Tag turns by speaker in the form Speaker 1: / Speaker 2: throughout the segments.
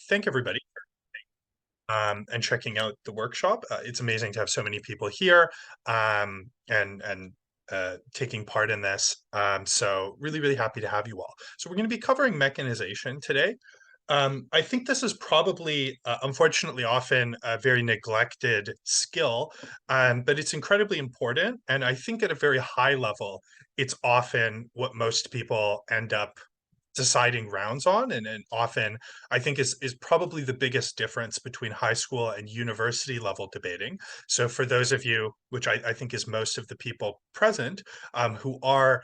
Speaker 1: thank everybody and checking out the workshop. It's amazing to have so many people here and taking part in this. So really, really happy to have you all. So we're going to be covering mechanization today. I think this is probably, unfortunately, often a very neglected skill, but it's incredibly important. And I think at a very high level, it's often what most people end up deciding rounds on, and often I think is probably the biggest difference between high school and university level debating. So for those of you, which I think is most of the people present, who are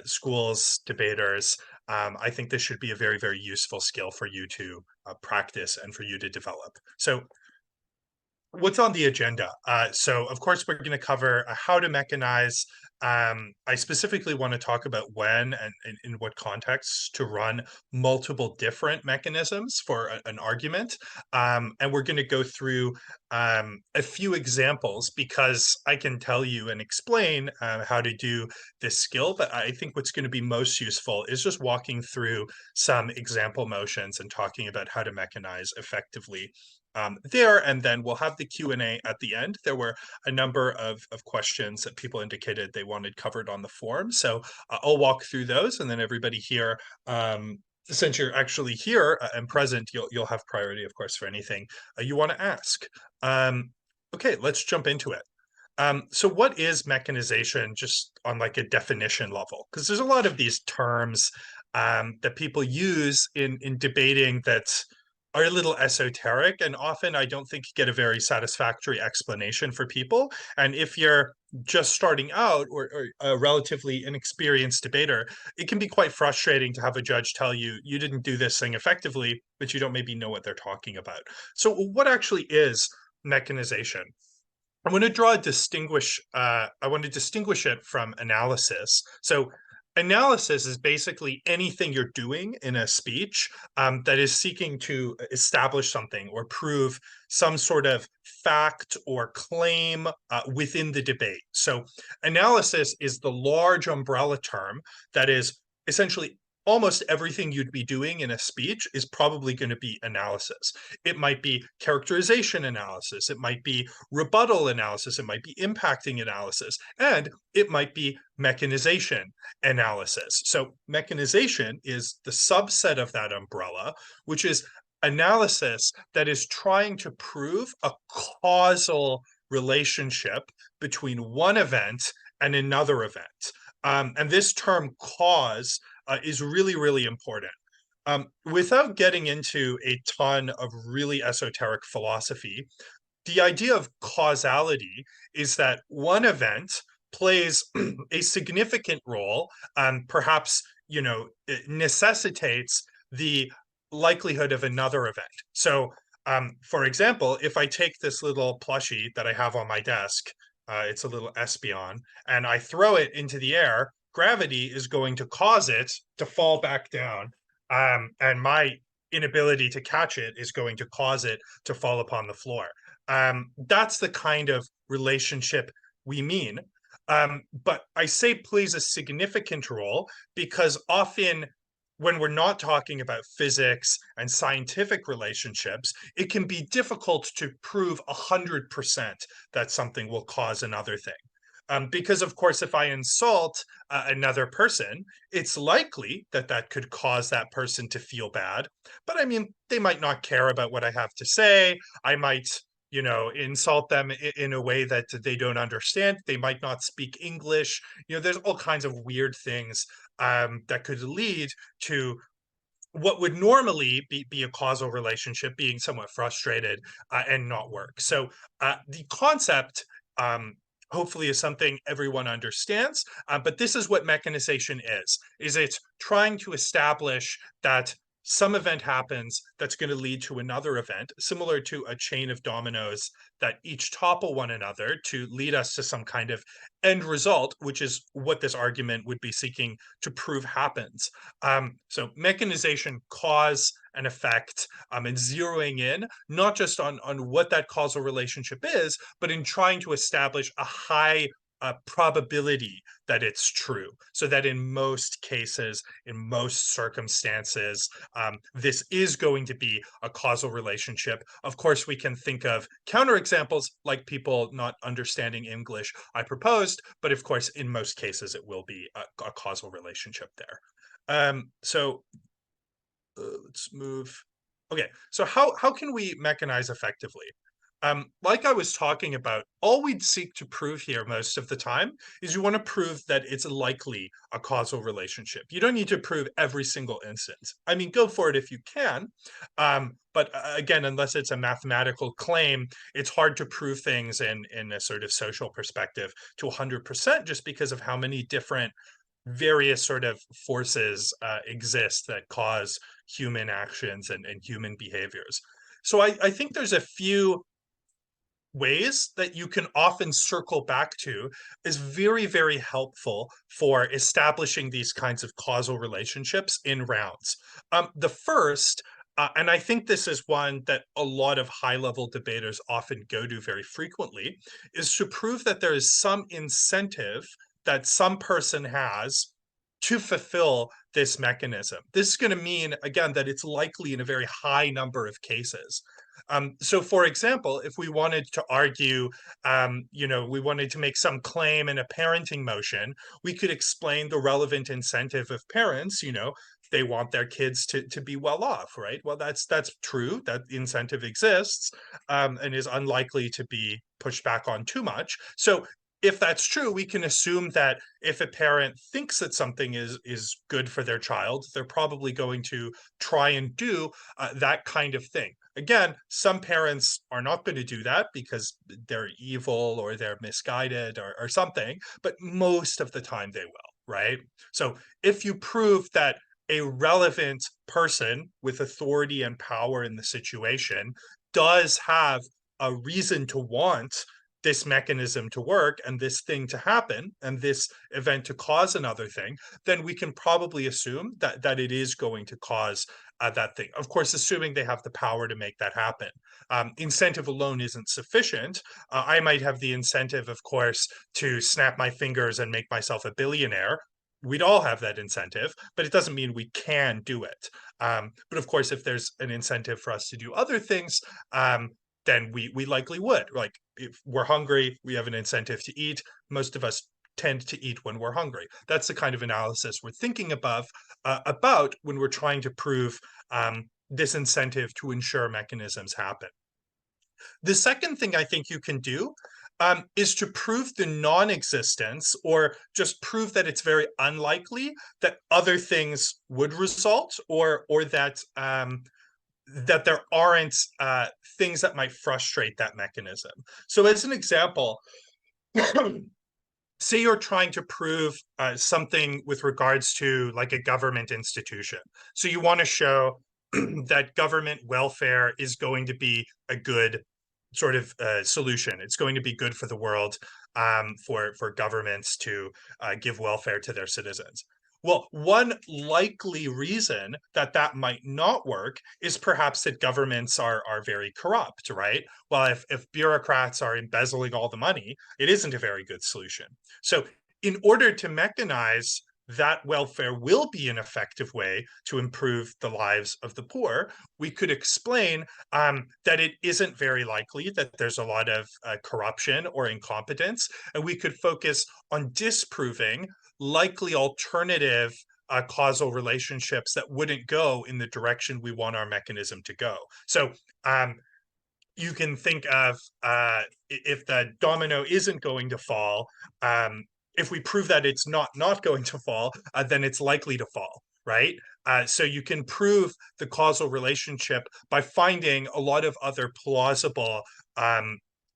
Speaker 1: schools debaters, I think this should be a very, very useful skill for you to practice and for you to develop. So what's on the agenda? So, of course, we're going to cover how to mechanize. I specifically want to talk about when and in what contexts to run multiple different mechanisms for an argument. And we're going to go through a few examples because I can tell you and explain how to do this skill. But I think what's going to be most useful is just walking through some example motions and talking about how to mechanize effectively there, and then we'll have the Q&A at the end. There were a number of questions that people indicated they wanted covered on the forum, so I'll walk through those, and then everybody here, since you're actually here and present, you'll have priority, of course, for anything you want to ask. Okay, let's jump into it. So what is mechanization just on like a definition level? Because there's a lot of these terms that people use in debating that are a little esoteric, and often I don't think get a very satisfactory explanation for people. And if you're just starting out or a relatively inexperienced debater, it can be quite frustrating to have a judge tell you you didn't do this thing effectively, but you don't maybe know what they're talking about. So what actually is mechanization? I want to draw a distinguish. I want to distinguish it from analysis. So, analysis is basically anything you're doing in a speech that is seeking to establish something or prove some sort of fact or claim within the debate. So, analysis is the large umbrella term that is essentially almost everything you'd be doing in a speech is probably going to be analysis. It might be characterization analysis, it might be rebuttal analysis, it might be impacting analysis, and it might be mechanization analysis. So mechanization is the subset of that umbrella, which is analysis that is trying to prove a causal relationship between one event and another event. And this term cause is really, really important. Without getting into a ton of really esoteric philosophy, the idea of causality is that one event plays a significant role, perhaps, it necessitates the likelihood of another event. So, for example, if I take this little plushie that I have on my desk, it's a little Espion, and I throw it into the air, gravity is going to cause it to fall back down. And my inability to catch it is going to cause it to fall upon the floor. That's the kind of relationship we mean. But I say plays a significant role because often when we're not talking about physics and scientific relationships, it can be difficult to prove 100% that something will cause another thing. Because, of course, if I insult another person, it's likely that that could cause that person to feel bad. But I mean, they might not care about what I have to say. I might, insult them in a way that they don't understand. They might not speak English. There's all kinds of weird things that could lead to what would normally be a causal relationship being somewhat frustrated and not work. So the concept hopefully is something everyone understands, but this is what mechanization is it's trying to establish that some event happens that's going to lead to another event, similar to a chain of dominoes that each topple one another to lead us to some kind of end result, which is what this argument would be seeking to prove happens. So mechanization, cause and effect, and zeroing in not just on what that causal relationship is, but in trying to establish a high probability that it's true. So that in most cases, in most circumstances, this is going to be a causal relationship. Of course, we can think of counterexamples like people not understanding English I proposed, but of course, in most cases, it will be a causal relationship there. So let's move. Okay, so how can we mechanize effectively? Like I was talking about, all we'd seek to prove here most of the time is you want to prove that it's likely a causal relationship. You don't need to prove every single instance. I mean, go for it if you can, but again, unless it's a mathematical claim, it's hard to prove things in a sort of social perspective to 100% just because of how many different various sort of forces exist that cause human actions and human behaviors. So I think there's a few ways that you can often circle back to is very, very helpful for establishing these kinds of causal relationships in rounds. The first, and I think this is one that a lot of high level debaters often go to very frequently, is to prove that there is some incentive that some person has to fulfill this mechanism. This is going to mean, again, that it's likely in a very high number of cases. So, for example, if we wanted to argue, we wanted to make some claim in a parenting motion, we could explain the relevant incentive of parents, they want their kids to be well off, right? Well, that's true. That incentive exists and is unlikely to be pushed back on too much. So if that's true, we can assume that if a parent thinks that something is good for their child, they're probably going to try and do that kind of thing. Again, some parents are not going to do that because they're evil or they're misguided or something, but most of the time they will, right? So if you prove that a relevant person with authority and power in the situation does have a reason to want this mechanism to work and this thing to happen and this event to cause another thing, then we can probably assume that it is going to cause that thing. Of course, assuming they have the power to make that happen. Incentive alone isn't sufficient. I might have the incentive, of course, to snap my fingers and make myself a billionaire. We'd all have that incentive, but it doesn't mean we can do it. But of course, if there's an incentive for us to do other things, then we likely would. Like if we're hungry, we have an incentive to eat. Most of us tend to eat when we're hungry. That's the kind of analysis we're thinking about when we're trying to prove this incentive to ensure mechanisms happen. The second thing I think you can do is to prove the non-existence or just prove that it's very unlikely that other things would result or that that there aren't things that might frustrate that mechanism. So as an example, say you're trying to prove something with regards to like a government institution. So you want to show that government welfare is going to be a good sort of solution. It's going to be good for the world for governments to give welfare to their citizens. Well, one likely reason that that might not work is perhaps that governments are very corrupt, right? Well, if bureaucrats are embezzling all the money, it isn't a very good solution. So, in order to mechanize that welfare will be an effective way to improve the lives of the poor, we could explain that it isn't very likely that there's a lot of corruption or incompetence, and we could focus on disproving likely alternative causal relationships that wouldn't go in the direction we want our mechanism to go. So you can think of if the domino isn't going to fall, if we prove that it's not going to fall, then it's likely to fall, right? So you can prove the causal relationship by finding a lot of other plausible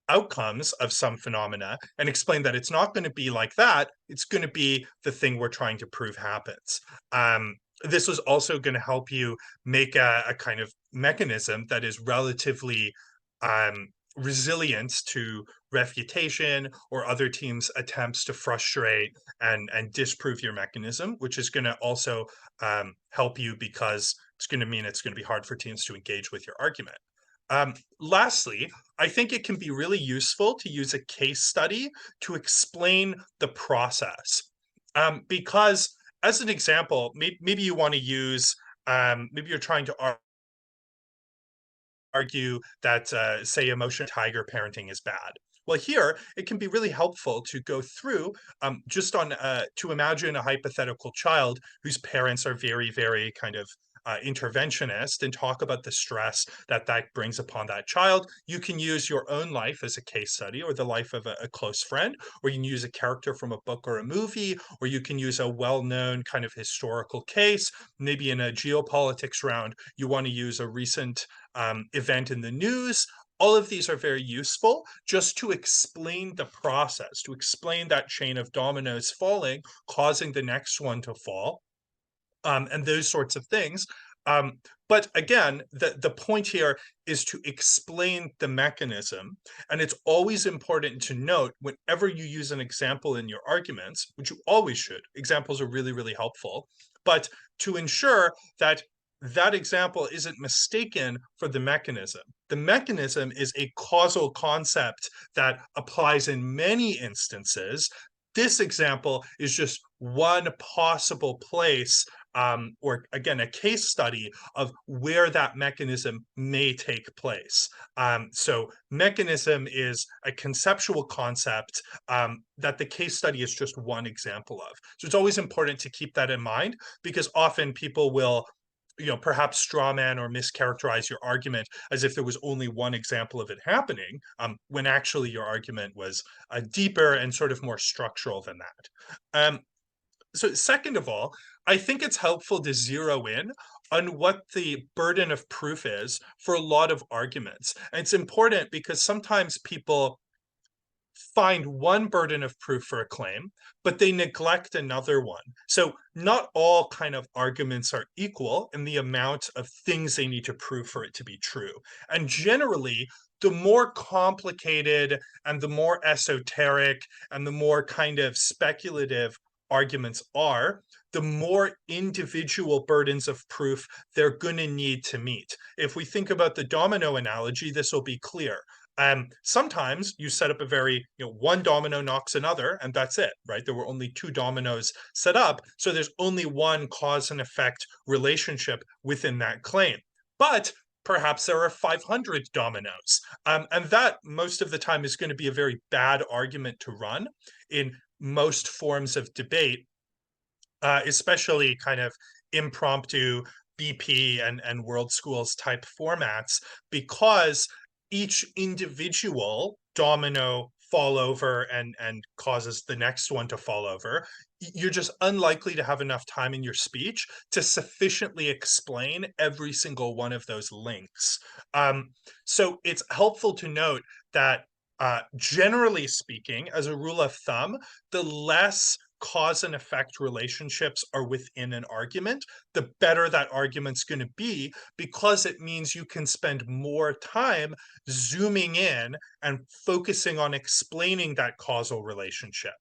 Speaker 1: outcomes of some phenomena and explain that it's not going to be like that. It's going to be the thing we're trying to prove happens. This was also going to help you make a kind of mechanism that is relatively resilient to refutation or other teams' attempts to frustrate and disprove your mechanism, which is going to also help you because it's going to mean it's going to be hard for teams to engage with your argument. Lastly, I think it can be really useful to use a case study to explain the process. Because as an example, maybe you want to use, maybe you're trying to argue that, say, emotional tiger parenting is bad. Well, here it can be really helpful to go through just on to imagine a hypothetical child whose parents are very, very kind of interventionist and talk about the stress that that brings upon that child. You can use your own life as a case study or the life of a close friend, or you can use a character from a book or a movie, or you can use a well-known kind of historical case. Maybe in a geopolitics round, you want to use a recent event in the news. All of these are very useful just to explain the process, to explain that chain of dominoes falling, causing the next one to fall, and those sorts of things. Um, but again, the point here is to explain the mechanism. And it's always important to note whenever you use an example in your arguments, which you always should, examples are really, really helpful, but to ensure that that example isn't mistaken for the mechanism. The mechanism is a causal concept that applies in many instances. This example is just one possible place, or again, a case study of where that mechanism may take place. So mechanism is a conceptual concept that the case study is just one example of. So it's always important to keep that in mind, because often people will perhaps strawman or mischaracterize your argument as if there was only one example of it happening, when actually your argument was deeper and sort of more structural than that. So second of all, I think it's helpful to zero in on what the burden of proof is for a lot of arguments. And it's important because sometimes people find one burden of proof for a claim, but they neglect another one. So not all kind of arguments are equal in the amount of things they need to prove for it to be true. And generally, the more complicated and the more esoteric and the more kind of speculative arguments are, the more individual burdens of proof they're going to need to meet. If we think about the domino analogy, this will be clear. Sometimes you set up a very, one domino knocks another, and that's it, right? There were only two dominoes set up, so there's only one cause and effect relationship within that claim. But perhaps there are 500 dominoes, and that most of the time is going to be a very bad argument to run in most forms of debate, especially kind of impromptu BP and world schools type formats, because each individual domino fall over and causes the next one to fall over. You're just unlikely to have enough time in your speech to sufficiently explain every single one of those links. So it's helpful to note that generally speaking, as a rule of thumb, the less cause and effect relationships are within an argument, the better that argument's going to be, because it means you can spend more time zooming in and focusing on explaining that causal relationship.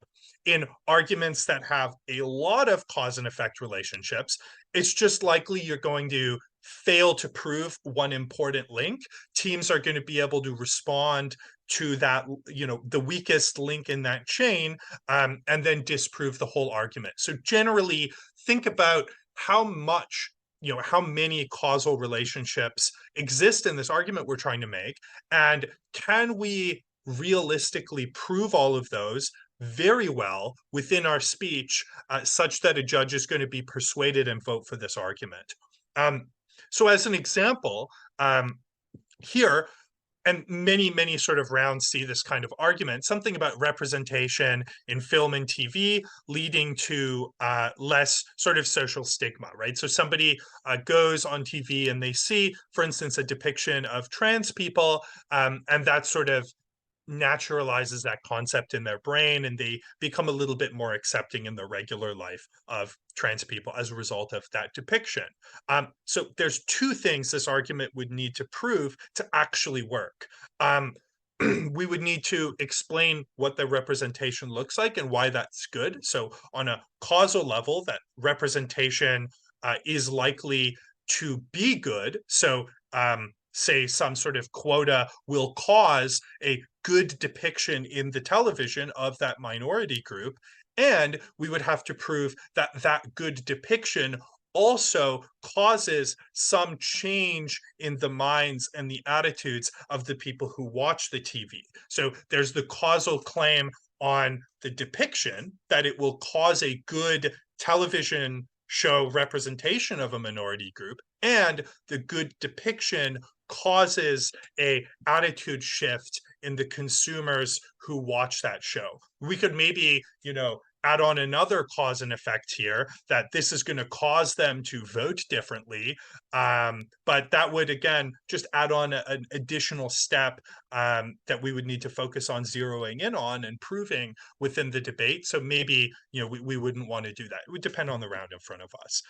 Speaker 1: In arguments that have a lot of cause and effect relationships, it's just likely you're going to fail to prove one important link. Teams are going to be able to respond to that, the weakest link in that chain, and then disprove the whole argument. So generally, think about how much, how many causal relationships exist in this argument we're trying to make, and can we realistically prove all of those very well within our speech, such that a judge is going to be persuaded and vote for this argument. So as an example, here, and many sort of rounds see this kind of argument, something about representation in film and TV leading to less sort of social stigma, right? So somebody goes on TV and they see, for instance, a depiction of trans people, and that sort of naturalizes that concept in their brain, and they become a little bit more accepting in their regular life of trans people as a result of that depiction. So there's two things this argument would need to prove to actually work. We would need to explain what the representation looks like and why that's good. So on a causal level, that representation is likely to be good. So say some sort of quota will cause a good depiction in the television of that minority group. And we would have to prove that that good depiction also causes some change in the minds and the attitudes of the people who watch the TV. So there's the causal claim on the depiction that it will cause a good television show representation of a minority group, and the good depiction causes a attitude shift in the consumers who watch that show. We could maybe, add on another cause and effect here, that this is going to cause them to vote differently. But that would, again, just add on an additional step that we would need to focus on zeroing in on and proving within the debate. So maybe, we wouldn't want to do that. It would depend on the round in front of us.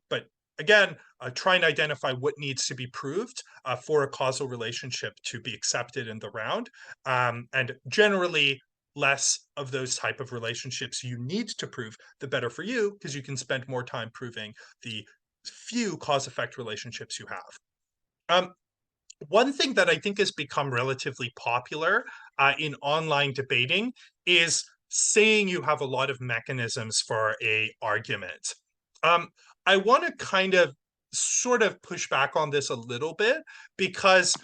Speaker 1: But again, try and identify what needs to be proved for a causal relationship to be accepted in the round. And generally, less of those type of relationships you need to prove, the better for you, because you can spend more time proving the few cause-effect relationships you have. One thing that I think has become relatively popular in online debating is saying you have a lot of mechanisms for a argument. I want to kind of sort of push back on this a little bit, because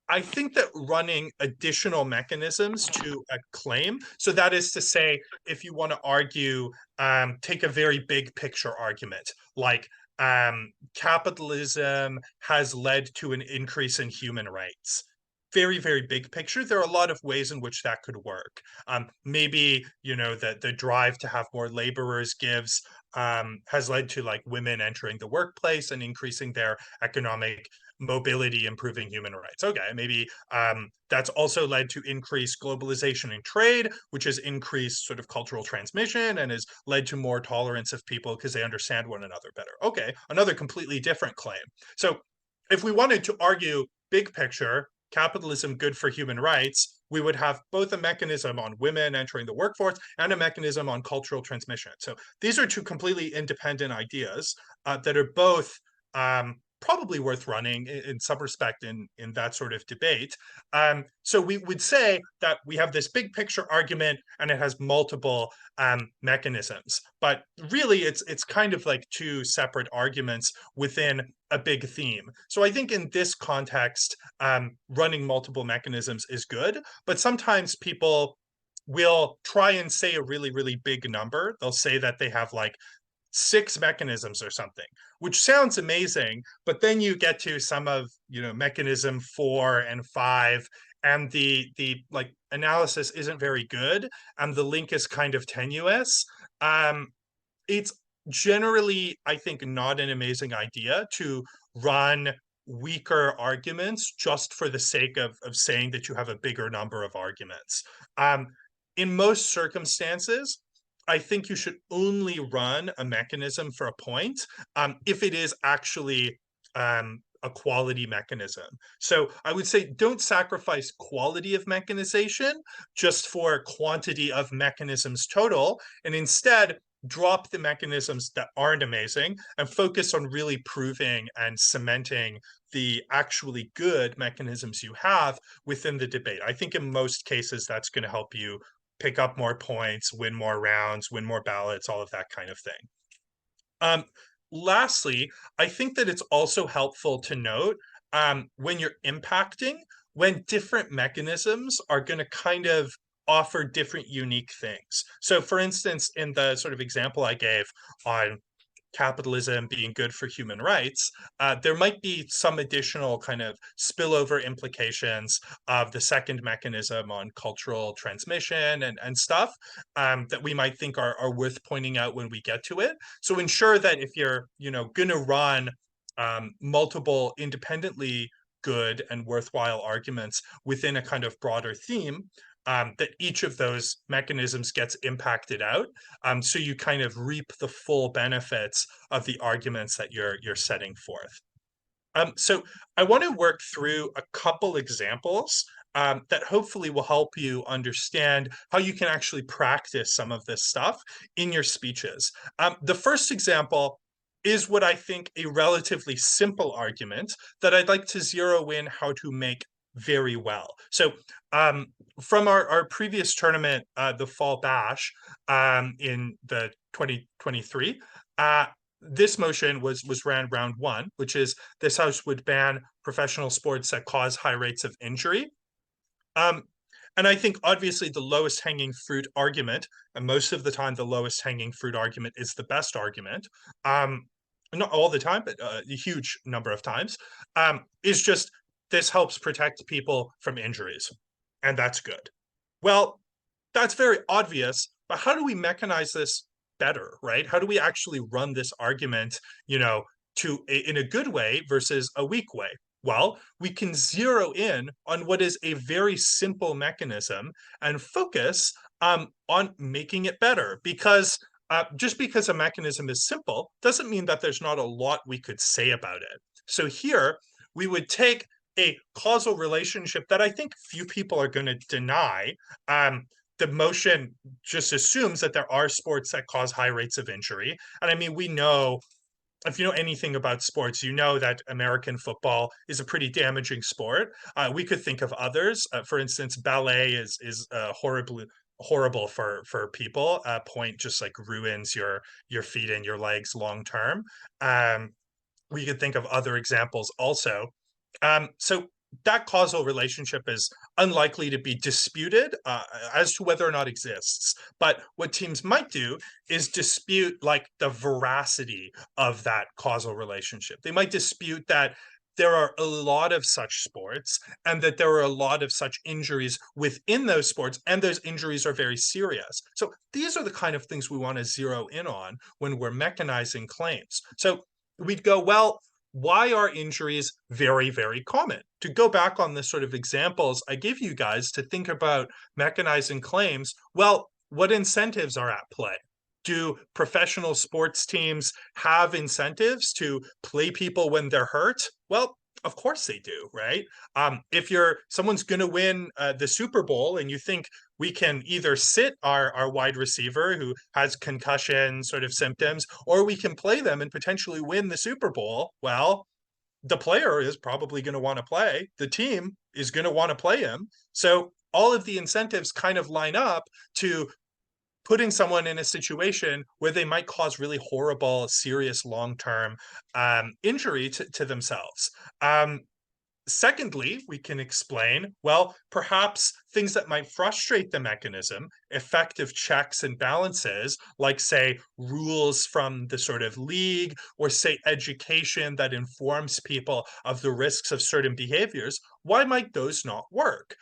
Speaker 1: I think that running additional mechanisms to a claim, so that is to say, if you want to argue, take a very big picture argument, like capitalism has led to an increase in human rights. Very, very big picture. There are a lot of ways in which that could work. Maybe, that the drive to have more laborers has led to like women entering the workplace and increasing their economic mobility, improving human rights. Okay, maybe that's also led to increased globalization and trade, which has increased sort of cultural transmission and has led to more tolerance of people because they understand one another better. Okay, another completely different claim. So if we wanted to argue big picture, capitalism good for human rights, we would have both a mechanism on women entering the workforce and a mechanism on cultural transmission. So these are two completely independent ideas that are both probably worth running in some respect in that sort of debate. So we would say that we have this big picture argument and it has multiple mechanisms, but really it's kind of like two separate arguments within a big theme. So I think in this context, running multiple mechanisms is good, but sometimes people will try and say a really, really big number. They'll say that they have like 6 mechanisms or something, which sounds amazing, but then you get to some of, mechanism 4 and 5, and the like analysis isn't very good, and the link is kind of tenuous. It's generally, I think, not an amazing idea to run weaker arguments just for the sake of saying that you have a bigger number of arguments. In most circumstances, I think you should only run a mechanism for a point if it is actually a quality mechanism. So I would say don't sacrifice quality of mechanization just for quantity of mechanisms total, and instead drop the mechanisms that aren't amazing and focus on really proving and cementing the actually good mechanisms you have within the debate. I think in most cases that's going to help you pick up more points, win more rounds, win more ballots, all of that kind of thing. Lastly, I think that it's also helpful to note when you're impacting, when different mechanisms are going to kind of offer different unique things. So for instance, in the sort of example I gave on capitalism being good for human rights, there might be some additional kind of spillover implications of the second mechanism on cultural transmission and stuff that we might think are worth pointing out when we get to it. So ensure that if you're, going to run multiple independently good and worthwhile arguments within a kind of broader theme, that each of those mechanisms gets impacted out, so you kind of reap the full benefits of the arguments that you're setting forth. So I want to work through a couple examples that hopefully will help you understand how you can actually practice some of this stuff in your speeches. The first example is what I think a relatively simple argument that I'd like to zero in how to make very well. So um, from our previous tournament, the Fall Bash in the 2023, this motion was ran round one, which is this house would ban professional sports that cause high rates of injury. Um, and I think obviously the lowest hanging fruit argument, and most of the time the lowest hanging fruit argument is the best argument. Not all the time, but a huge number of times, is just this helps protect people from injuries, and that's good. Well, that's very obvious, but how do we mechanize this better, right? How do we actually run this argument, in a good way versus a weak way? Well, we can zero in on what is a very simple mechanism and focus on making it better. Because just because a mechanism is simple doesn't mean that there's not a lot we could say about it. So here we would take a causal relationship that I think few people are going to deny. The motion just assumes that there are sports that cause high rates of injury. And I mean, we know, if you know anything about sports, you know that American football is a pretty damaging sport. We could think of others. For instance, ballet is horrible for people. Point just like ruins your feet and your legs long term. We could think of other examples also. So that causal relationship is unlikely to be disputed as to whether or not exists. But what teams might do is dispute like the veracity of that causal relationship. They might dispute that there are a lot of such sports and that there are a lot of such injuries within those sports, and those injuries are very serious. So these are the kind of things we want to zero in on when we're mechanizing claims. So we'd go, well, why are injuries very, very common? To go back on the sort of examples I gave you guys to think about mechanizing claims, well, what incentives are at play? Do professional sports teams have incentives to play people when they're hurt? Well, of course they do, right? If someone's going to win the Super Bowl and you think we can either sit our wide receiver who has concussion sort of symptoms, or we can play them and potentially win the Super Bowl, well, the player is probably going to want to play. The team is going to want to play him. So all of the incentives kind of line up to putting someone in a situation where they might cause really horrible, serious long-term injury to themselves. Secondly, we can explain, well, perhaps things that might frustrate the mechanism, effective checks and balances, like, say, rules from the sort of league, or, say, education that informs people of the risks of certain behaviors. Why might those not work?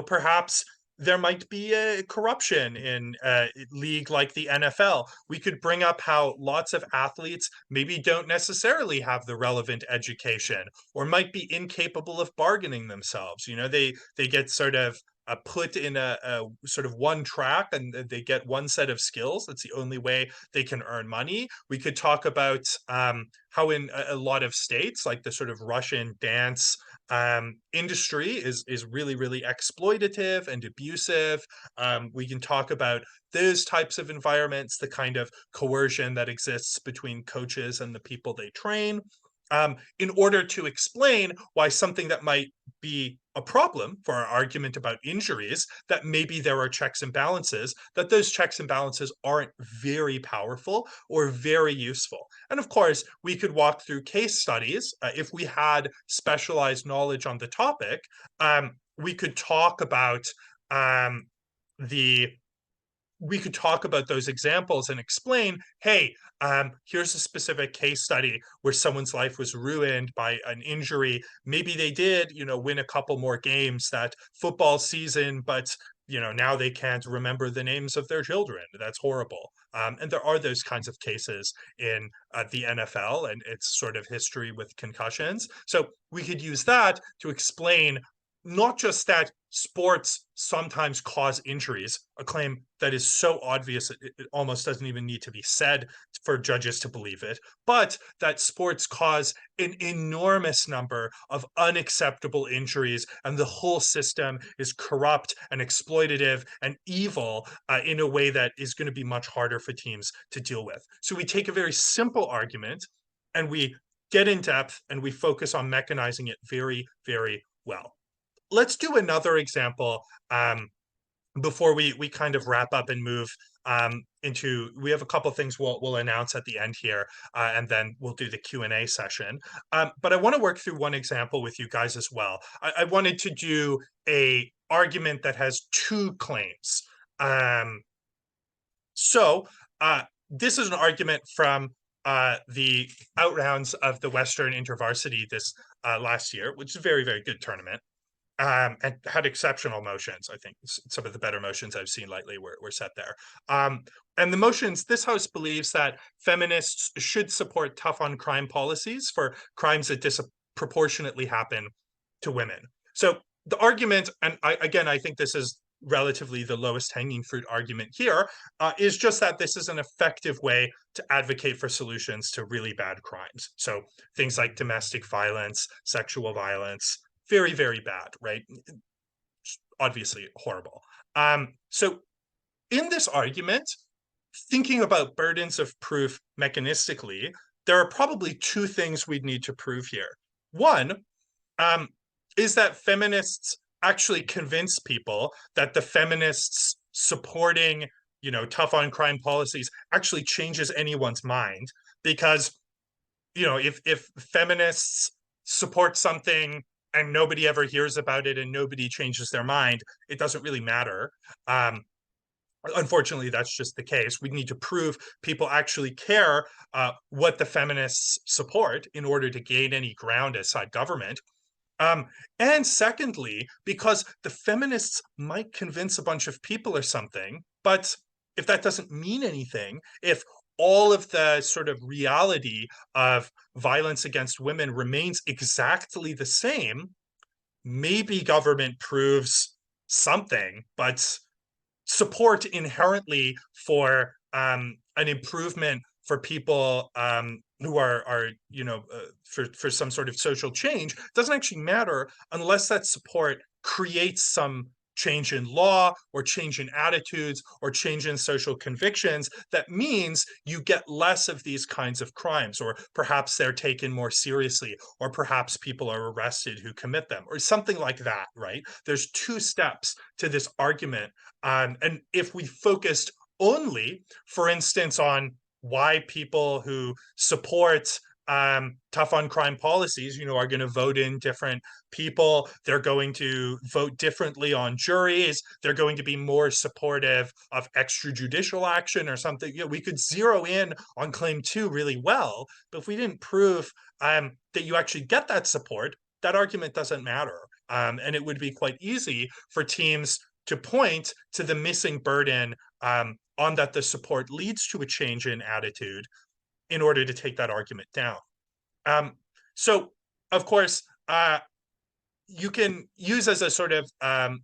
Speaker 1: Perhaps there might be a corruption in a league like the NFL. We could bring up how lots of athletes maybe don't necessarily have the relevant education or might be incapable of bargaining themselves. They get sort of put in a sort of one track, and they get one set of skills. That's the only way they can earn money. We could talk about how in a lot of states, like the sort of Russian dance industry is really, really exploitative and abusive. We can talk about those types of environments, the kind of coercion that exists between coaches and the people they train, in order to explain why something that might be a problem for our argument about injuries, that maybe there are checks and balances, that those checks and balances aren't very powerful or very useful. And of course, we could walk through case studies. If we had specialized knowledge on the topic, we could talk about um, the we could talk about those examples and explain, hey, here's a specific case study where someone's life was ruined by an injury. Maybe they did, win a couple more games that football season, but now they can't remember the names of their children. That's horrible. And there are those kinds of cases in the NFL and its sort of history with concussions. So we could use that to explain not just that sports sometimes cause injuries, a claim that is so obvious it almost doesn't even need to be said for judges to believe it, but that sports cause an enormous number of unacceptable injuries, and the whole system is corrupt and exploitative and evil in a way that is going to be much harder for teams to deal with. So we take a very simple argument and we get in depth and we focus on mechanizing it very, very well. Let's do another example before we kind of wrap up and move into. We have a couple things we'll announce at the end here, and then we'll do the Q&A session. But I want to work through one example with you guys as well. I wanted to do a argument that has two claims. So this is an argument from the outrounds of the Western InterVarsity this last year, which is a very, very good tournament. And had exceptional motions. I think some of the better motions I've seen lately were set there. And the motions, this house believes that feminists should support tough on crime policies for crimes that disproportionately happen to women. So the argument, and I think this is relatively the lowest hanging fruit argument here, is just that this is an effective way to advocate for solutions to really bad crimes. So things like domestic violence, sexual violence, very, very bad, right? Obviously horrible. So in this argument, thinking about burdens of proof mechanistically, there are probably two things we'd need to prove here. One is that feminists actually convince people that the feminists supporting, tough on crime policies actually changes anyone's mind, because, if feminists support something and nobody ever hears about it and nobody changes their mind, it doesn't really matter. Unfortunately, that's just the case. We need to prove people actually care what the feminists support in order to gain any ground aside government. And secondly, because the feminists might convince a bunch of people or something, but if that doesn't mean anything, if all of the sort of reality of violence against women remains exactly the same, maybe government proves something, but support inherently for an improvement for people who are for some sort of social change doesn't actually matter unless that support creates some change in law or change in attitudes or change in social convictions that means you get less of these kinds of crimes, or perhaps they're taken more seriously, or perhaps people are arrested who commit them, or something like that, right? There's two steps to this argument. And if we focused only, for instance, on why people who support tough on crime policies, are going to vote in different people. They're going to vote differently on juries. They're going to be more supportive of extrajudicial action or something. We could zero in on claim two really well, but if we didn't prove that you actually get that support, that argument doesn't matter. And it would be quite easy for teams to point to the missing burden on that the support leads to a change in attitude in order to take that argument down. So, of course, you can use as a sort of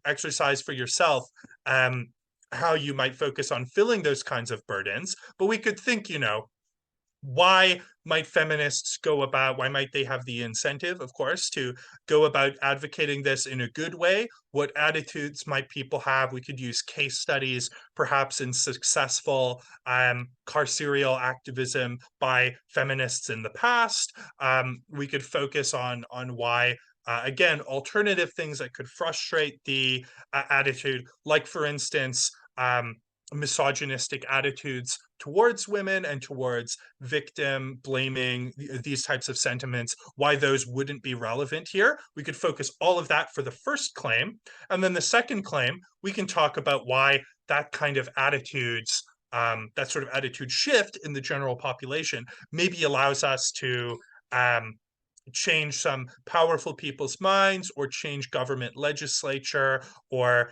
Speaker 1: exercise for yourself how you might focus on filling those kinds of burdens. But we could think, why might feminists why might they have the incentive, of course, to go about advocating this in a good way? What attitudes might people have? We could use case studies, perhaps in successful carceral activism by feminists in the past. We could focus on why again, alternative things that could frustrate the attitude, like, for instance, misogynistic attitudes towards women and towards victim blaming, these types of sentiments, why those wouldn't be relevant here. We could focus all of that for the first claim. And then the second claim, we can talk about why that kind of attitudes, that sort of attitude shift in the general population maybe allows us to change some powerful people's minds, or change government legislature, or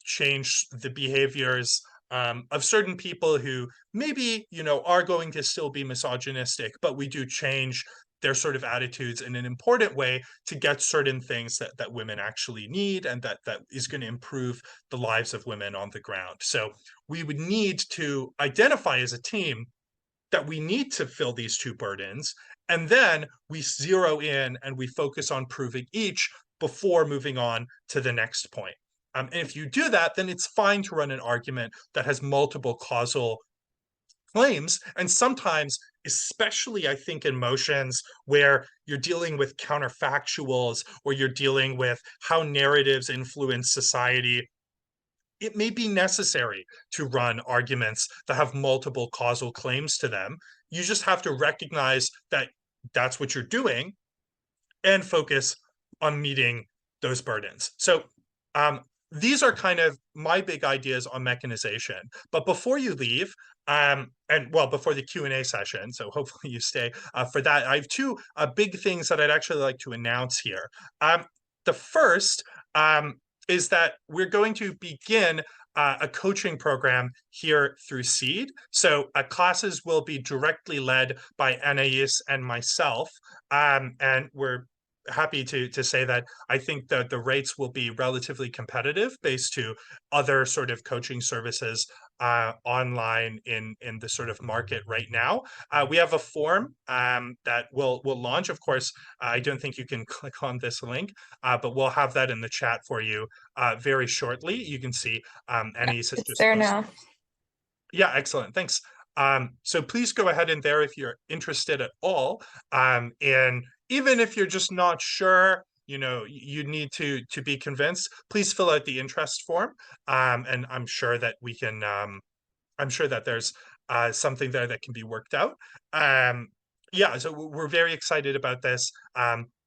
Speaker 1: change the behaviors of certain people who maybe, are going to still be misogynistic, but we do change their sort of attitudes in an important way to get certain things that women actually need and that is going to improve the lives of women on the ground. So we would need to identify as a team that we need to fill these two burdens. And then we zero in and we focus on proving each before moving on to the next point. And if you do that, then it's fine to run an argument that has multiple causal claims. And sometimes, especially I think in motions where you're dealing with counterfactuals or you're dealing with how narratives influence society, it may be necessary to run arguments that have multiple causal claims to them. You just have to recognize that that's what you're doing and focus on meeting those burdens. So these are kind of my big ideas on mechanization. But before you leave, and well, before the Q&A session, so hopefully you stay for that, I have two big things that I'd actually like to announce here. The first is that we're going to begin a coaching program here through Seed. So classes will be directly led by Anais and myself, and we're happy to say that I think that the rates will be relatively competitive based to other sort of coaching services online in the sort of market right now. We have a form that will launch. Of course, I don't think you can click on this link, but we'll have that in the chat for you very shortly. You can see Anais has
Speaker 2: It's
Speaker 1: just
Speaker 2: there
Speaker 1: posted.
Speaker 2: now.
Speaker 1: Yeah, excellent. Thanks. So please go ahead in there if you're interested at all. And even if you're just not sure, you know, you need to be convinced, please fill out the interest form. And I'm sure that we can, I'm sure that there's something there that can be worked out. Yeah, so we're very excited about this.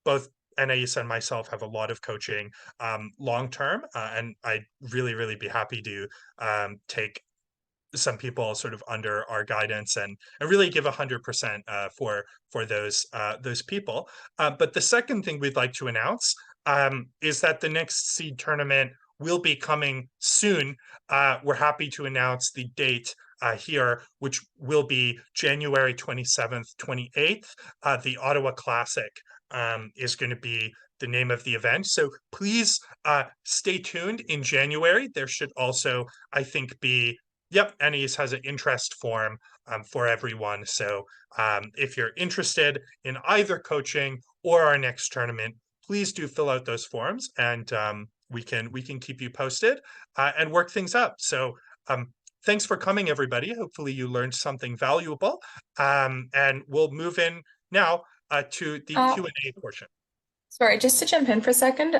Speaker 1: Both Anais and myself have a lot of coaching long term, and I'd really be happy to take some people sort of under our guidance and really give 100% for those people. But the second thing we'd like to announce is that the next seed tournament will be coming soon. We're happy to announce the date here, which will be January 27th, 28th. The Ottawa Classic is going to be the name of the event. So please stay tuned in January. There should also, I think, be yep, Annie's has an interest form for everyone. So if you're interested in either coaching or our next tournament, please do fill out those forms, and we can keep you posted and work things up. So thanks for coming, everybody. Hopefully you learned something valuable, and we'll move in now to the Q&A portion.
Speaker 2: Sorry, just to jump in for a second.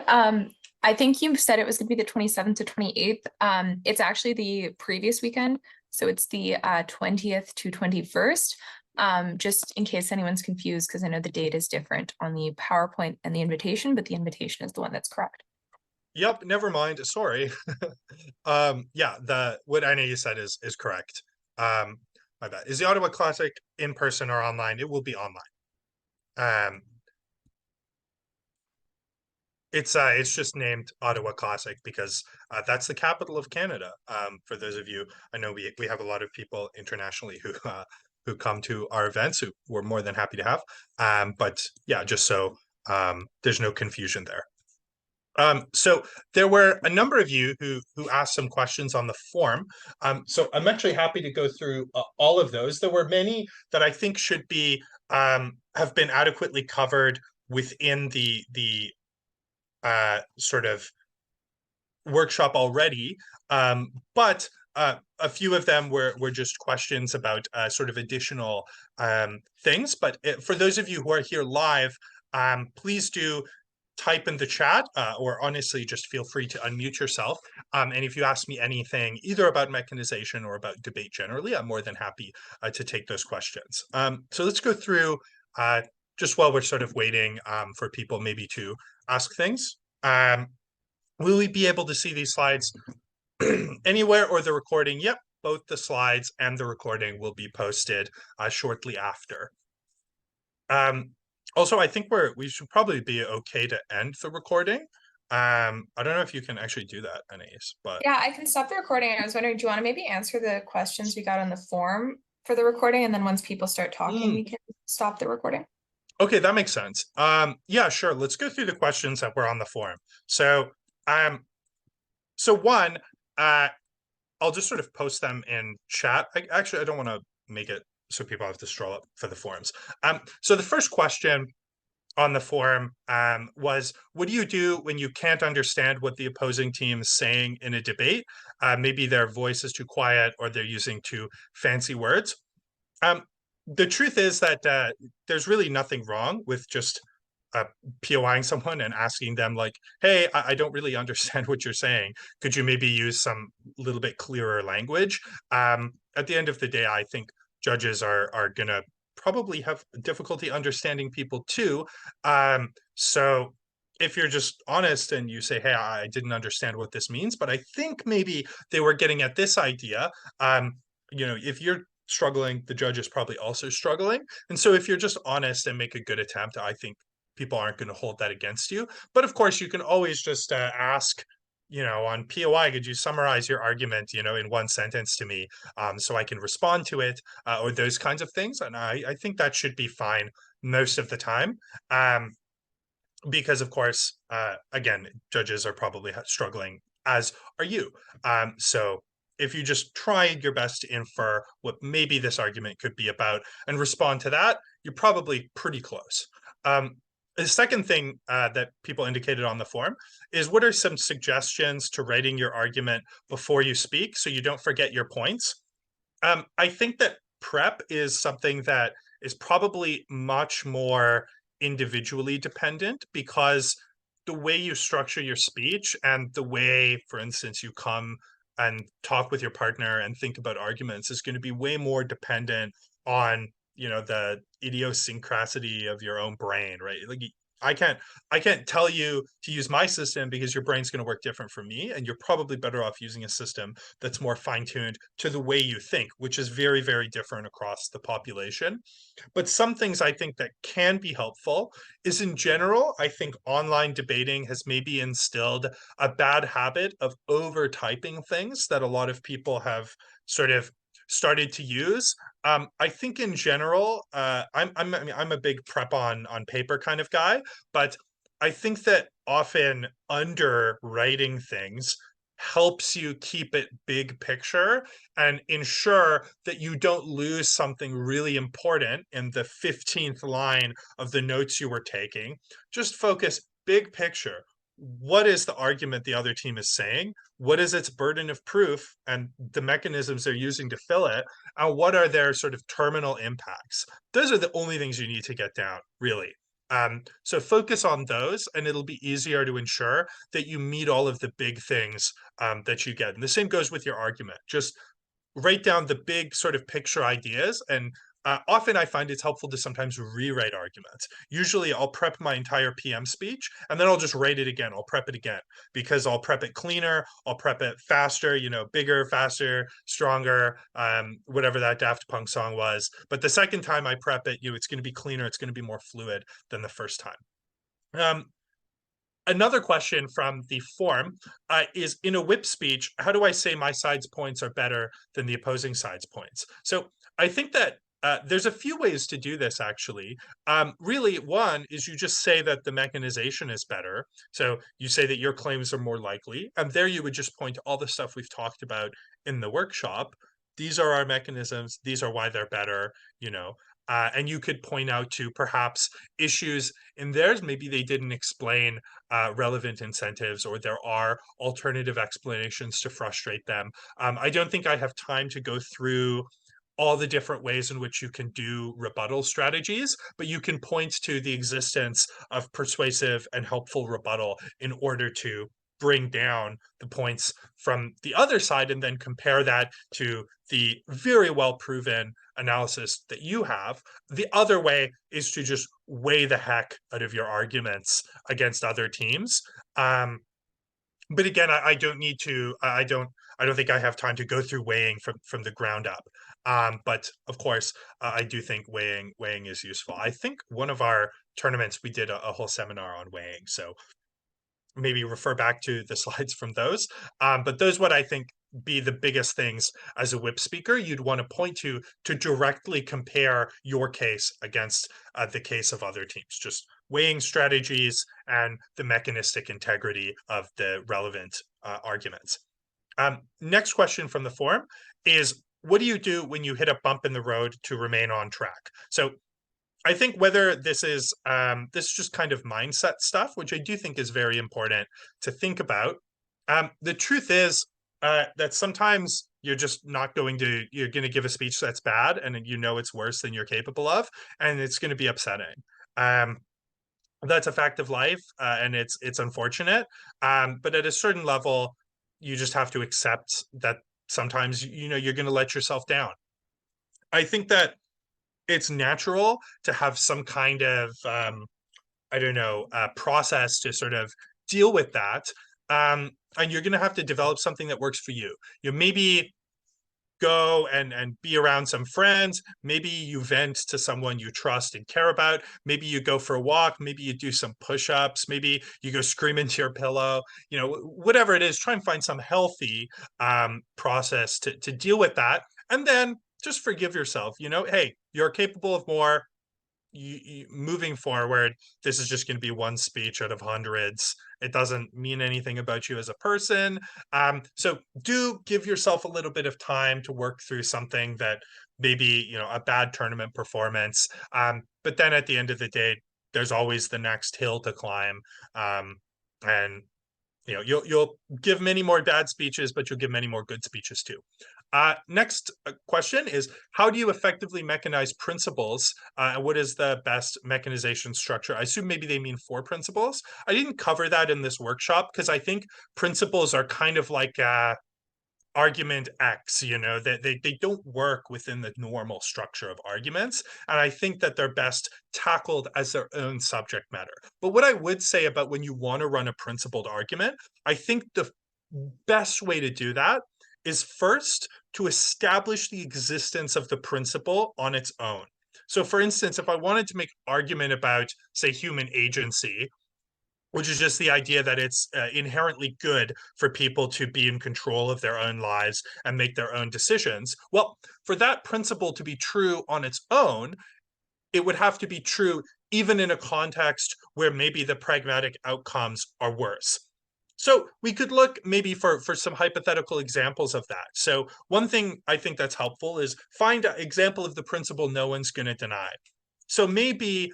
Speaker 2: I think you said it was going to be the 27th to 28th. It's actually the previous weekend. So it's the 20th to 21st. Just in case anyone's confused, because I know the date is different on the PowerPoint and the invitation, but the invitation is the one that's correct.
Speaker 1: Yep, never mind. Sorry. Yeah, what Annie said is correct. My bad. Is the Ottawa Classic in person or online? It will be online. It's just named Ottawa Classic because that's the capital of Canada. For those of you, I know we have a lot of people internationally who come to our events who we're more than happy to have. But yeah, just so there's no confusion there. So there were a number of you who asked some questions on the form. So I'm actually happy to go through all of those. There were many that I think should be have been adequately covered within the sort of workshop already, but a few of them were just questions about sort of additional things. But for those of you who are here live, please do type in the chat, or honestly, just feel free to unmute yourself. And if you ask me anything, either about mechanization or about debate generally, I'm more than happy to take those questions. So let's go through just while we're sort of waiting for people maybe to ask things. Will we be able to see these slides anywhere or the recording? Yep, both the slides and the recording will be posted shortly after. Also, I think we should probably be okay to end the recording. I don't know if you can actually do that, Anais, but
Speaker 2: yeah, I can stop the recording. I was wondering, do you want to maybe answer the questions we got on the form for the recording, and then once people start talking, we can stop the recording?
Speaker 1: Okay, that makes sense. Yeah, sure. Let's go through the questions that were on the forum. So, um, so one, uh, I'll just sort of post them in chat. Actually, I don't want to make it so people have to scroll up for the forums. So the first question on the forum was, what do you do when you can't understand what the opposing team is saying in a debate? Maybe their voice is too quiet or they're using too fancy words. Um, the truth is that there's really nothing wrong with just uh, POIing someone and asking them like, "Hey, I don't really understand what you're saying. Could you maybe use some little bit clearer language?" At the end of the day, I think judges are gonna probably have difficulty understanding people too. So if you're just honest and you say, "Hey, I didn't understand what this means, but I think maybe they were getting at this idea," if you're struggling, the judge is probably also struggling. And so if you're just honest and make a good attempt, I think people aren't going to hold that against you. But of course, you can always just ask, on POI, could you summarize your argument, in one sentence to me, so I can respond to it, or those kinds of things. And I think that should be fine most of the time. Um, because of course, again, judges are probably struggling, as are you. So if you just try your best to infer what maybe this argument could be about and respond to that, you're probably pretty close. The second thing that people indicated on the forum is, what are some suggestions to writing your argument before you speak so you don't forget your points? I think that prep is something that is probably much more individually dependent, because the way you structure your speech and the way, for instance, you come and talk with your partner and think about arguments is going to be way more dependent on, the idiosyncrasy of your own brain, right? Like, I can't I can't tell you to use my system because your brain's going to work different from me, and you're probably better off using a system that's more fine-tuned to the way you think, which is very, very different across the population. But some things I think that can be helpful is, in general, I think online debating has maybe instilled a bad habit of over typing things that a lot of people have sort of started to use. I think in general, I'm a big prep on paper kind of guy, but I think that often underwriting things helps you keep it big picture and ensure that you don't lose something really important in the 15th line of the notes you were taking. Just focus big picture. What is the argument the other team is saying? What is its burden of proof and the mechanisms they're using to fill it? And what are their sort of terminal impacts? Those are the only things you need to get down, really. So focus on those, and it'll be easier to ensure that you meet all of the big things that you get. And the same goes with your argument. Just write down the big sort of picture ideas, and often I find it's helpful to sometimes rewrite arguments. Usually I'll prep my entire PM speech and then I'll just write it again. I'll prep it again because I'll prep it cleaner, I'll prep it faster, bigger, faster, stronger, whatever that Daft Punk song was. But the second time I prep it, it's going to be cleaner, it's going to be more fluid than the first time. Another question from the forum is, in a whip speech, how do I say my side's points are better than the opposing side's points? So I think that there's a few ways to do this, actually. Really, one is you just say that the mechanization is better. So you say that your claims are more likely, and there you would just point to all the stuff we've talked about in the workshop. These are our mechanisms. These are why they're better, and you could point out to perhaps issues in theirs. Maybe they didn't explain relevant incentives, or there are alternative explanations to frustrate them. I don't think I have time to go through all the different ways in which you can do rebuttal strategies, but you can point to the existence of persuasive and helpful rebuttal in order to bring down the points from the other side and then compare that to the very well proven analysis that you have. The other way is to just weigh the heck out of your arguments against other teams. But again, I don't need to. I don't think I have time to go through weighing from the ground up. But of course, I do think weighing is useful. I think one of our tournaments we did a whole seminar on weighing, so maybe refer back to the slides from those. But those what I think be the biggest things as a whip speaker you'd want to point to directly compare your case against the case of other teams, just weighing strategies and the mechanistic integrity of the relevant arguments. Next question from the forum is, what do you do when you hit a bump in the road to remain on track? So I think whether this is just kind of mindset stuff, which I do think is very important to think about. The truth is that sometimes you're going to give a speech that's bad, and you know it's worse than you're capable of, and it's going to be upsetting. Um, that's a fact of life, and it's unfortunate. But at a certain level, you just have to accept that sometimes you're going to let yourself down. I think that it's natural to have some kind of I don't know process to sort of deal with that, and you're going to have to develop something that works for you. You maybe go and be around some friends. Maybe you vent to someone you trust and care about. Maybe you go for a walk. Maybe you do some push-ups. Maybe you go scream into your pillow. Whatever it is, try and find some healthy process to deal with that, and then just forgive yourself. Hey, you're capable of more. Moving forward, this is just going to be one speech out of hundreds. It doesn't mean anything about you as a person. So do give yourself a little bit of time to work through something that maybe, a bad tournament performance. But then at the end of the day, there's always the next hill to climb. And you'll give many more bad speeches, but you'll give many more good speeches too. Next question is, how do you effectively mechanize principles? And what is the best mechanization structure? I assume maybe they mean four principles. I didn't cover that in this workshop because I think principles are kind of like argument X, that they don't work within the normal structure of arguments. And I think that they're best tackled as their own subject matter. But what I would say about when you want to run a principled argument, I think the best way to do that is first to establish the existence of the principle on its own. So, for instance, if I wanted to make an argument about, say, human agency, which is just the idea that it's inherently good for people to be in control of their own lives and make their own decisions. Well, for that principle to be true on its own, it would have to be true even in a context where maybe the pragmatic outcomes are worse. So we could look maybe for some hypothetical examples of that. So one thing I think that's helpful is find an example of the principle no one's going to deny. So maybe,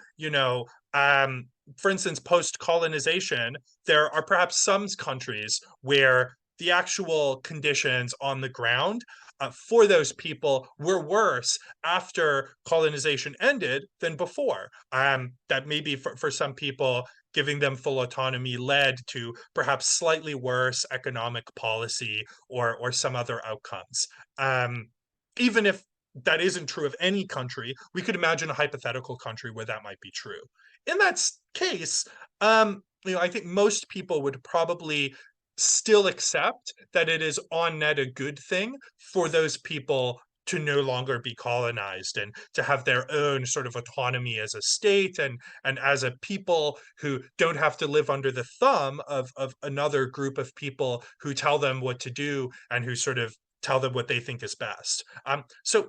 Speaker 1: for instance, post-colonization, there are perhaps some countries where the actual conditions on the ground for those people were worse after colonization ended than before. That maybe for some people, giving them full autonomy led to perhaps slightly worse economic policy or some other outcomes. Even if that isn't true of any country, we could imagine a hypothetical country where that might be true. In that case, I think most people would probably still accept that it is on net a good thing for those people to no longer be colonized and to have their own sort of autonomy as a state and as a people who don't have to live under the thumb of another group of people who tell them what to do and who sort of tell them what they think is best. So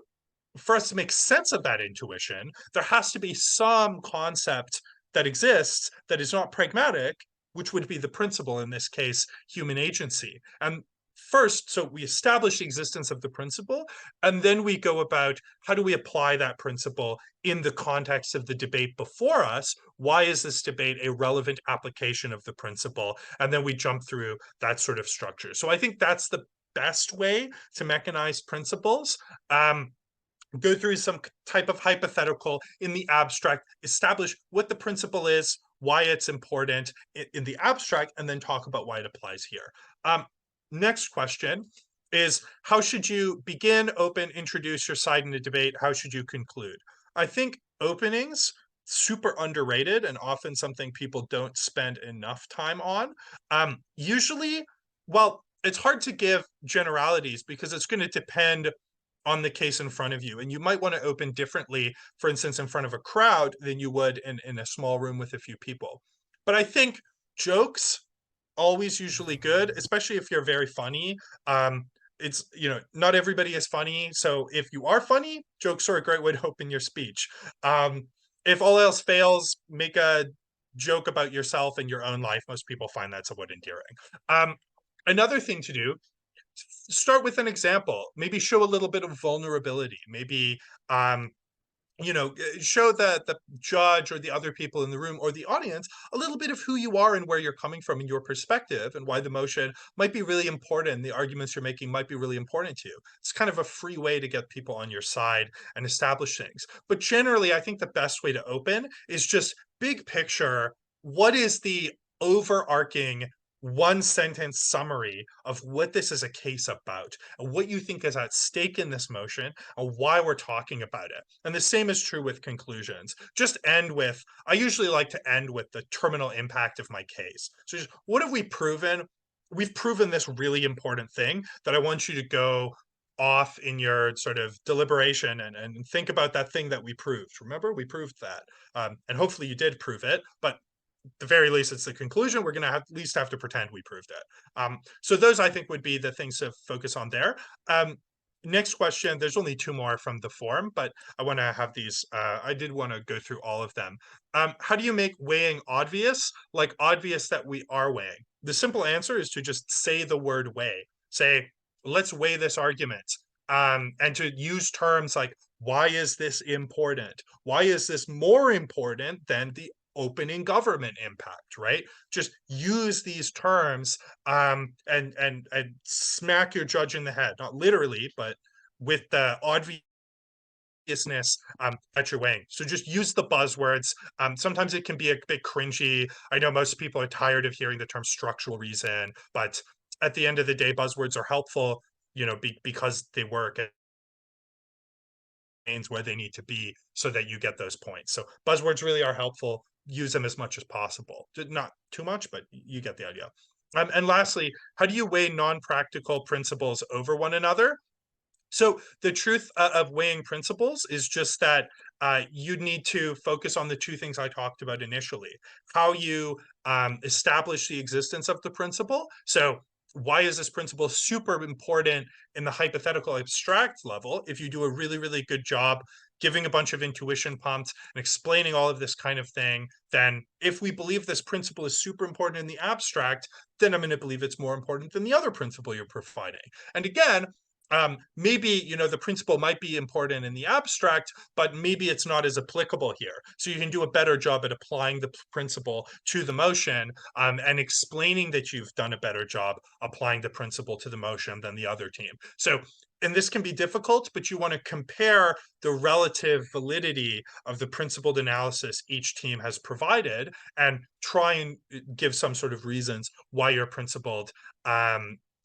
Speaker 1: for us to make sense of that intuition, there has to be some concept that exists that is not pragmatic, which would be the principle in this case, human agency. And first, so we establish the existence of the principle, and then we go about how do we apply that principle in the context of the debate before us? Why is this debate a relevant application of the principle? And then we jump through that sort of structure. So I think that's the best way to mechanize principles. Go through some type of hypothetical in the abstract, establish what the principle is, why it's important in the abstract, and then talk about why it applies here. Next question is, how should you begin, open, introduce your side in a debate? How should you conclude? I think openings, super underrated and often something people don't spend enough time on. Usually, well, it's hard to give generalities because it's going to depend on the case in front of you. And you might want to open differently, for instance, in front of a crowd than you would in a small room with a few people. But I think jokes, always usually good, especially if you're very funny. it's, not everybody is funny. So if you are funny, jokes are a great way to open your speech. If all else fails, make a joke about yourself and your own life. Most people find that somewhat endearing. Um, Another thing to do, start with an example. Maybe show a little bit of vulnerability. Maybe um, show the judge or the other people in the room or the audience a little bit of who you are and where you're coming from and your perspective and why the motion might be really important. The arguments you're making might be really important to you. It's kind of a free way to get people on your side and establish things. But generally, I think the best way to open is just big picture. What is the overarching one sentence summary of what this is a case about and what you think is at stake in this motion and why we're talking about it? And the same is true with conclusions. Just end with, I usually like to end with the terminal impact of my case. So just, what have we proven? We've proven this really important thing that I want you to go off in your sort of deliberation and think about that thing that we proved. Remember, we proved that. And hopefully you did prove it, but the very least, it's the conclusion. We're going to at least have to pretend we proved it. So those, I think, would be the things to focus on there. Next question. There's only two more from the forum, but I want to have these. I did want to go through all of them. How do you make weighing obvious, like obvious that we are weighing? The simple answer is to just say the word weigh. Say, let's weigh this argument. And to use terms like, why is this important? Why is this more important than the opening government impact, right? Just use these terms and smack your judge in the head, not literally, but with the obviousness that you're weighing. So just use the buzzwords. Sometimes it can be a bit cringy. I know most people are tired of hearing the term structural reason, but at the end of the day, buzzwords are helpful, because they work where they need to be so that you get those points. So buzzwords really are helpful. Use them as much as possible. Not too much, but you get the idea. And lastly, how do you weigh non-practical principles over one another? So the truth of weighing principles is just that you need to focus on the two things I talked about initially. How you establish the existence of the principle. So why is this principle super important in the hypothetical abstract level? If you do a really, really good job giving a bunch of intuition pumps and explaining all of this kind of thing, then if we believe this principle is super important in the abstract, then I'm going to believe it's more important than the other principle you're providing. And again, maybe the principle might be important in the abstract, but maybe it's not as applicable here. So you can do a better job at applying the principle to the motion and explaining that you've done a better job applying the principle to the motion than the other team. So, and this can be difficult, but you want to compare the relative validity of the principled analysis each team has provided and try and give some sort of reasons why your principled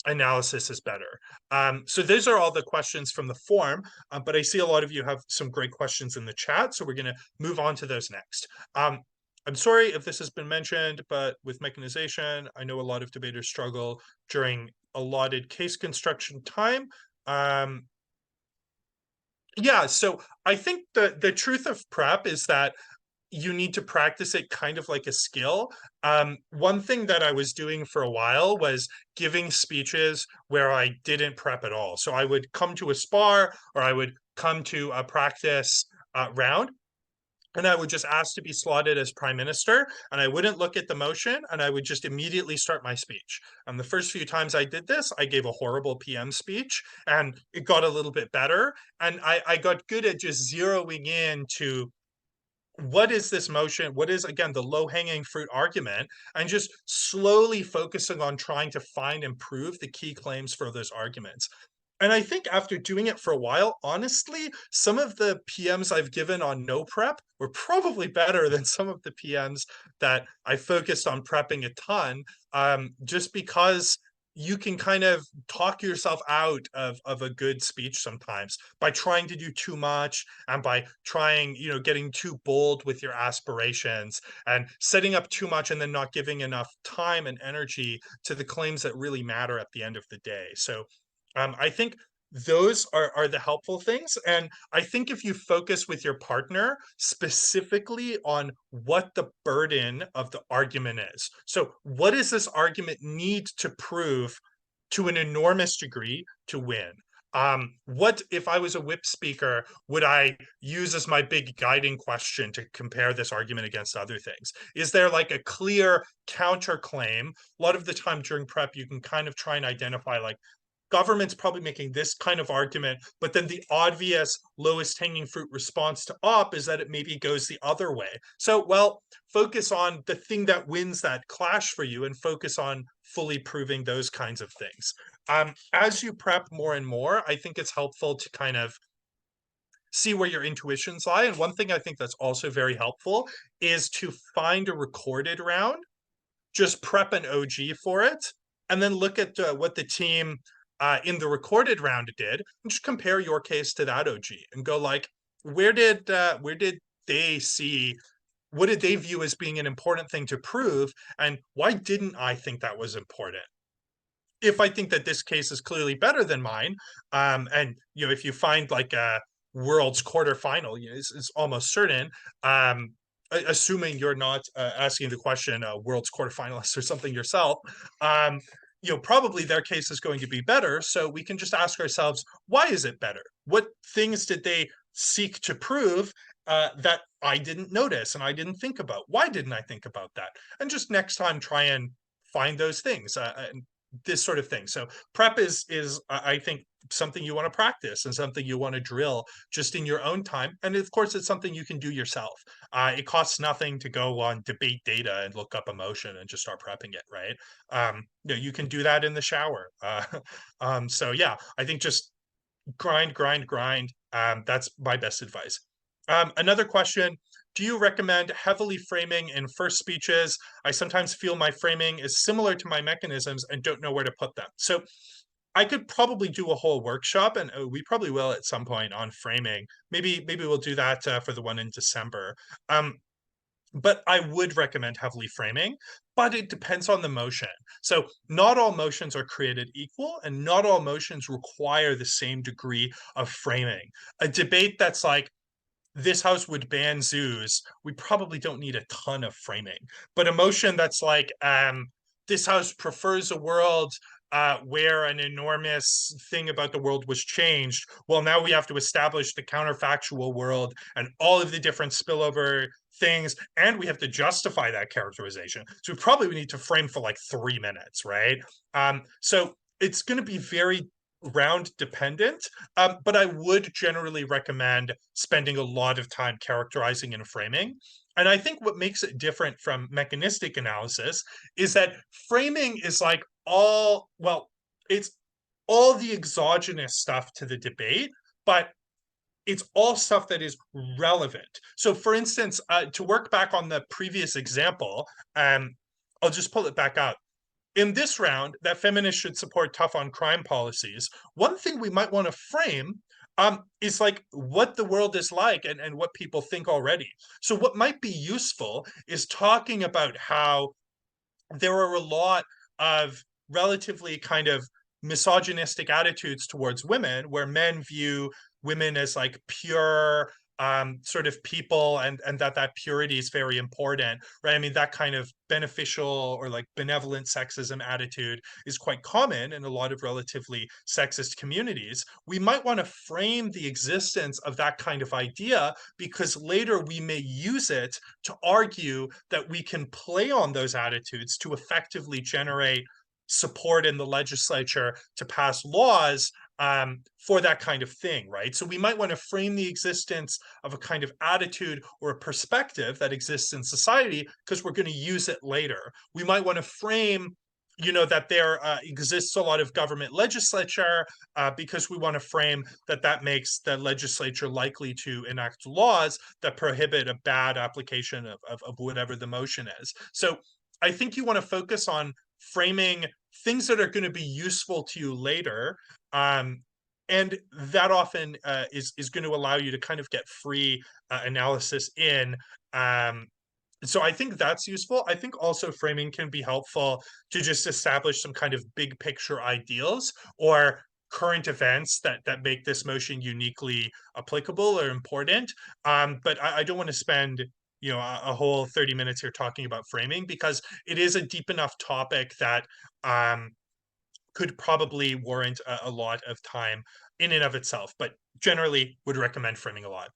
Speaker 1: analysis is better. So those are all the questions from the forum, but I see a lot of you have some great questions in the chat, so we're going to move on to those next. I'm sorry if this has been mentioned, but with mechanization, I know a lot of debaters struggle during allotted case construction time. Yeah, so I think the truth of prep is that you need to practice it kind of like a skill. One thing that I was doing for a while was giving speeches where I didn't prep at all. So I would come to a spar or I would come to a practice round and I would just ask to be slotted as prime minister and I wouldn't look at the motion and I would just immediately start my speech. And the first few times I did this, I gave a horrible PM speech and it got a little bit better. And I got good at just zeroing in to what is this motion? What is, again, the low hanging fruit argument? And just slowly focusing on trying to find and prove the key claims for those arguments. And I think after doing it for a while, honestly, some of the PMs I've given on no prep were probably better than some of the PMs that I focused on prepping a ton, just because you can kind of talk yourself out of a good speech sometimes by trying to do too much and by trying, getting too bold with your aspirations and setting up too much and then not giving enough time and energy to the claims that really matter at the end of the day. So I think those are the helpful things. And I think if you focus with your partner specifically on what the burden of the argument is. So what does this argument need to prove to an enormous degree to win. What if I was a whip speaker would I use as my big guiding question to compare this argument against other things? Is there like a clear counterclaim? A lot of the time during prep, you can kind of try and identify like government's probably making this kind of argument, but then the obvious lowest hanging fruit response to op is that it maybe goes the other way. So, well, focus on the thing that wins that clash for you and focus on fully proving those kinds of things. As you prep more and more, I think it's helpful to kind of see where your intuitions lie. And one thing I think that's also very helpful is to find a recorded round, just prep an OG for it, and then look at what the team in the recorded round did, and just compare your case to that OG and go like, where did they see, what did they view as being an important thing to prove, and why didn't I think that was important? If I think that this case is clearly better than mine, and if you find like a world's quarterfinal, it's almost certain. Assuming you're not asking the question, world's quarterfinalist or something yourself, probably their case is going to be better. So we can just ask ourselves, why is it better? What things did they seek to prove that I didn't notice and I didn't think about? Why didn't I think about that? And just next time, try and find those things. This sort of thing. So prep is I think something you want to practice and something you want to drill just in your own time. And of course, it's something you can do yourself. It costs nothing to go on debate data and look up emotion and just start prepping it, right? You can do that in the shower. So yeah, I think just grind, grind, grind. That's my best advice. Another question. Do you recommend heavily framing in first speeches? I sometimes feel my framing is similar to my mechanisms and don't know where to put them. So I could probably do a whole workshop, and we probably will at some point on framing. Maybe we'll do that for the one in December. But I would recommend heavily framing, but it depends on the motion. So not all motions are created equal, and not all motions require the same degree of framing. A debate that's like, this house would ban zoos, we probably don't need a ton of framing. But a motion that's like, this house prefers a world where an enormous thing about the world was changed. Well, now we have to establish the counterfactual world and all of the different spillover things, and we have to justify that characterization. So we probably need to frame for like 3 minutes, right? So it's going to be very round dependent, but I would generally recommend spending a lot of time characterizing and framing. And I think what makes it different from mechanistic analysis is that framing is like it's all the exogenous stuff to the debate, but it's all stuff that is relevant. So for instance, to work back on the previous example, I'll just pull it back out in this round that feminists should support tough on crime policies. One thing we might want to frame is like what the world is like and what people think already. So what might be useful is talking about how there are a lot of relatively kind of misogynistic attitudes towards women where men view women as like pure sort of people, and that purity is very important, right? I mean, that kind of beneficial or like benevolent sexism attitude is quite common in a lot of relatively sexist communities. We might want to frame the existence of that kind of idea because later we may use it to argue that we can play on those attitudes to effectively generate support in the legislature to pass laws for that kind of thing, right? So we might want to frame the existence of a kind of attitude or a perspective that exists in society because we're going to use it later. We might want to frame that there exists a lot of government legislature because we want to frame that makes the legislature likely to enact laws that prohibit a bad application of whatever the motion is. So I think you want to focus on framing things that are going to be useful to you later, and that often is going to allow you to kind of get free analysis in. So I think that's useful. I think also framing can be helpful to just establish some kind of big picture ideals or current events that make this motion uniquely applicable or important. But I don't want to spend a whole 30 minutes here talking about framing because it is a deep enough topic that could probably warrant a lot of time in and of itself, but generally would recommend framing a lot.